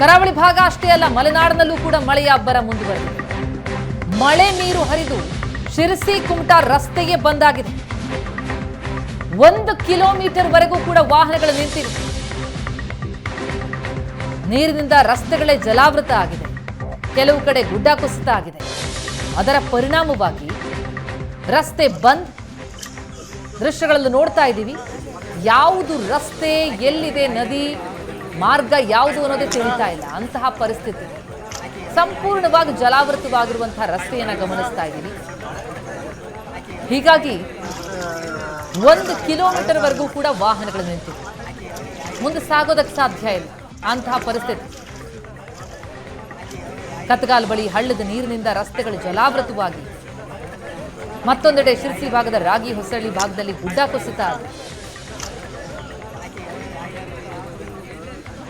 ಕರಾವಳಿ ಭಾಗ ಅಷ್ಟೇ ಅಲ್ಲ, ಮಲೆನಾಡಿನಲ್ಲೂ ಕೂಡ ಮಳೆಯ ಅಬ್ಬರ ಮುಂದುವರೆದಿದೆ. ಮಳೆ ನೀರು ಹರಿದು ಶಿರಸಿ ಕುಮಟಾ ರಸ್ತೆಗೆ ಬಂದಾಗಿದೆ. 1 ಕಿಲೋಮೀಟರ್ ವರೆಗೂ ಕೂಡ ವಾಹನಗಳು ನಿಂತಿವೆ. ನೀರಿನಿಂದ ರಸ್ತೆಗಳೇ ಜಲಾವೃತ ಆಗಿದೆ. ಕೆಲವು ಕಡೆ ಗುಡ್ಡ ಕುಸಿತ ಆಗಿದೆ. ಅದರ ಪರಿಣಾಮವಾಗಿ ರಸ್ತೆ ಬಂದ್. ದೃಶ್ಯಗಳಲ್ಲಿ ನೋಡ್ತಾ ಇದ್ದೀವಿ. ಯಾವುದು ರಸ್ತೆ, ಎಲ್ಲಿದೆ ನದಿ, ಮಾರ್ಗ ಯಾವುದು ಅನ್ನೋದೇ ತಿಳಿತಾ ಇಲ್ಲ. ಅಂತಹ ಪರಿಸ್ಥಿತಿ. ಸಂಪೂರ್ಣವಾಗಿ ಜಲಾವೃತವಾಗಿರುವಂತಹ ರಸ್ತೆಯನ್ನು ಗಮನಿಸ್ತಾ ಇದ್ದೀವಿ. ಹೀಗಾಗಿ 1 ಕಿಲೋಮೀಟರ್ ವರೆಗೂ ಕೂಡ ವಾಹನಗಳು ನಿಂತಿವೆ. ಮುಂದೆ ಸಾಗೋದಕ್ಕೆ ಸಾಧ್ಯ ಇಲ್ಲ ಅಂತಹ ಪರಿಸ್ಥಿತಿ. ಕತ್ಗಾಲ್ ಬಳಿ ಹಳ್ಳದ ನೀರಿನಿಂದ ರಸ್ತೆಗಳು ಜಲಾವೃತವಾಗಿ, ಮತ್ತೊಂದೆಡೆ ಶಿರಸಿ ಭಾಗದ ರಾಗಿ ಹೊಸಳ್ಳಿ ಭಾಗದಲ್ಲಿ ಗುಡ್ಡ ಕುಸಿತ ಆಗಿದೆ.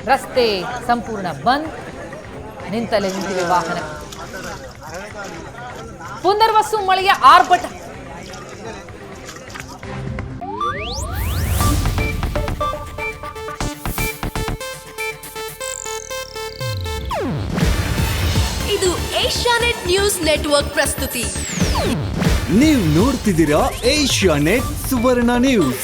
ರಸ್ತೆ ಸಂಪೂರ್ಣ ಬಂದ್. ನಿಂತಲೇ ನಿಂತಿವೆ ವಾಹನ. ಪುನರ್ವಸು ಮಳೆಯ ಆರ್ಭಟ. ಇದು ಏಷ್ಯಾನೆಟ್ ನ್ಯೂಸ್ ನೆಟ್ವರ್ಕ್ ಪ್ರಸ್ತುತಿ. ನೀವು ನೋಡ್ತಿದ್ದೀರಾ ಏಷ್ಯಾನೆಟ್ ಸುವರ್ಣ ನ್ಯೂಸ್.